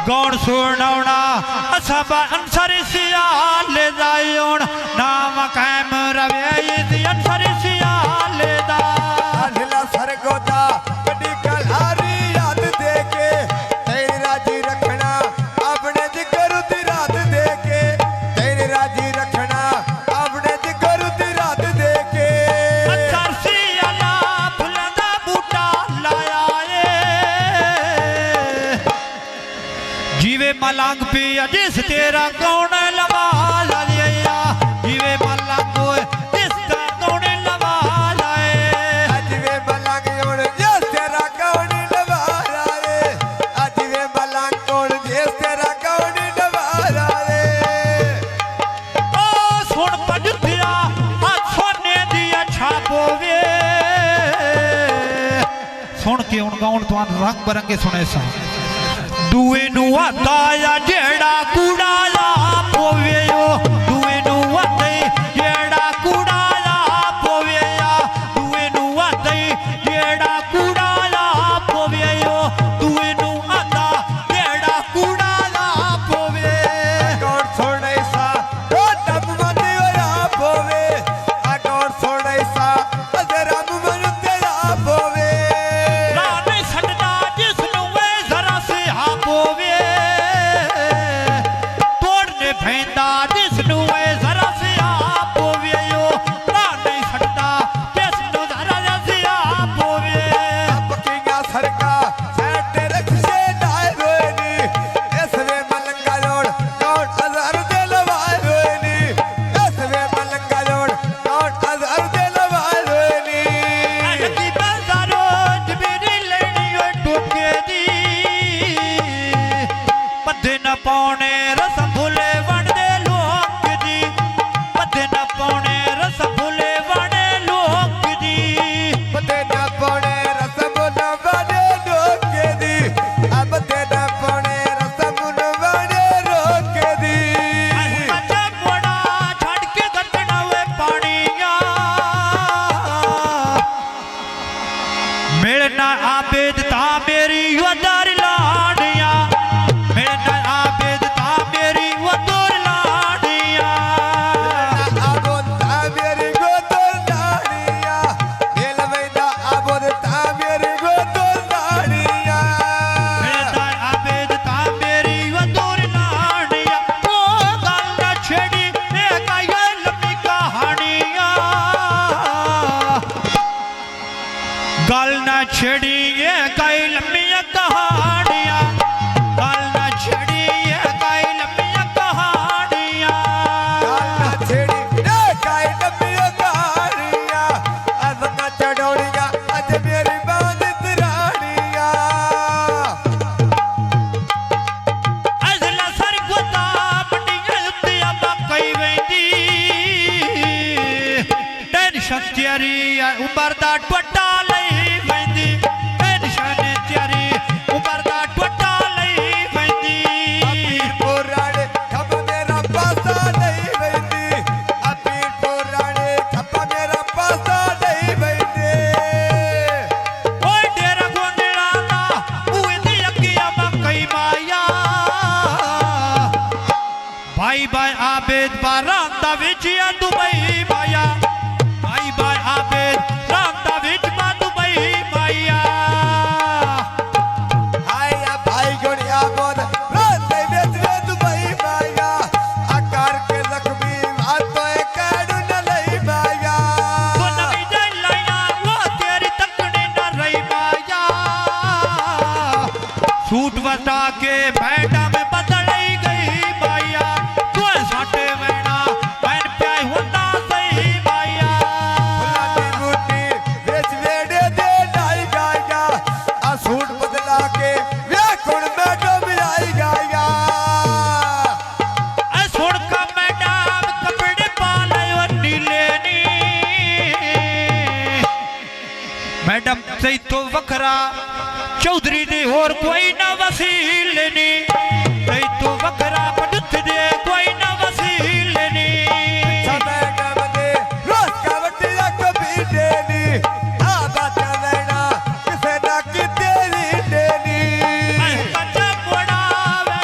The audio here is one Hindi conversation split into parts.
गौण सुनौना सब अंसरी सियाल जायोण नाम कायम रवे इस अंसरी सियाल दा अधला सरगोदा बड़ी कलहारी याद देके तेरी राजी रखना अपने जिगर दी रात देके तेरी राजी रखना अपने जिगर दी रात देके अंसर सियाला फुल्लां दा बूटा लाया ए जीवे मलंग पिया जिस तेरा कौन लवा लिया जीवे मलंग जिस तेरा कौन लवा लाए अजवे मलंग उड़ जिस तेरा कौन लवा लाए अजवे मलंग उड़ जिस तेरा कौन लवा लाए ओ सुन पंजुतिया आ सोने दी छापो वे सुन के उन गाउन तो रंग बरंगे सुने सा दुए नु आता या जेड़ा कूड़ाया पोवे यो दुए नु आते जेड़ा कूड़ाया पोवे या दुए नु आते जेड़ा कूड़ाया पोवे यो दुए नु आता जेड़ा कूड़ाया पोवे कौन सोने सा ओ तब मंदी होया पोवे आ कौन सोने सा अजरा मन तेरा पोवे राने सटदा जिसनु वे जरा से हा पोवे तोड़ने फेंदा जिसनु वे जरा से हा पोवे यो राने सटदा जिसनु जरा से हा पोवे पकिंगा सरका सैटे रखसे लाए रोएनी इसवे मलंगा जोड़ कौन हजार दे लवाए रोएनी इसवे मलंगा जोड़ कौन हजार दे लवाए रोएनी अनकी बाजारो जबीरी लेनी ओ टोके दी पद्धे न पौने रसम फुले वणदे लोक दी पद्धे न पौने रसम फुले वणे लोक दी बदे ना पौने रसम न बने रोके दी अब दे ना पौने रसम न बने रोके दी अच्छा बड़ा छड़ के गंदना वे पानिया मिलना आबेद ता मेरी वदार लाडिया मिलना आबेद ता मेरी वदार लाडिया आबोद ता मेरी गोदर दाड़िया दिल वैदा आबोद ता मेरी गोदर दाड़िया मिलना आबेद ता मेरी वदार लाडिया ओ गल न छेड़ी ए काये लंबी कहानिया गल न छेड़ी ये कई लंबी कहानियां गल न छेड़ी ये कई लंबी कहानियां काला छेड़ी रे काई डबियो दाड़िया अब का चढ़ोड़िया आज मेरी बांध तराड़िया अजला सर गुता मंडियां उत्तिया कई वेंदी टेंशन तेरी उमर दा टोटा लई वेंदी टेंशन तेरी उमर दा टोटा लई वेंदी पीर पुराणे खप मेरा पासा नहीं बैठी पीर पुराणे खप मेरा पासा नहीं बैठे ओए डेरा गोंदड़ा ना उए दी अकिया मकई माया भाई भाई आबेद बारांदा विच या दुबई माया भाई भाई आबेद रांदा विच मा दुबई माया हाय या भाई गुड़िया बोल रात में दुबई माया आकार के जख्मी हाथों काड़ू न लई माया वो नवी जलाया वो तेरी तकड़ी न रही माया सूट वटा के बैठा में बदलई गई माया तू साटे वेना मैन प्याई होता सही माया फुलाटी बूटी बेच वेड़े दे लाई गाया आ सूट बदला के वे कुण में डूब आई गाया ऐ छोड़ का मैडम कपड़े पाले और नीले नी मैडम सही तो वखरा चौधरी दे और कोई ना वसील नी सही तो वखरा पड़ुत दे कोई ना वसील नी समय कब दे रोज का वटिया कभी देनी आ बात लेना किसे ना की तेरी देनी ऐ कच्चा बड़ा वे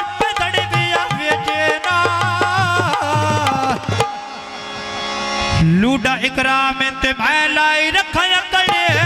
लूडा इकराम ते मैं लाई रखा कड़े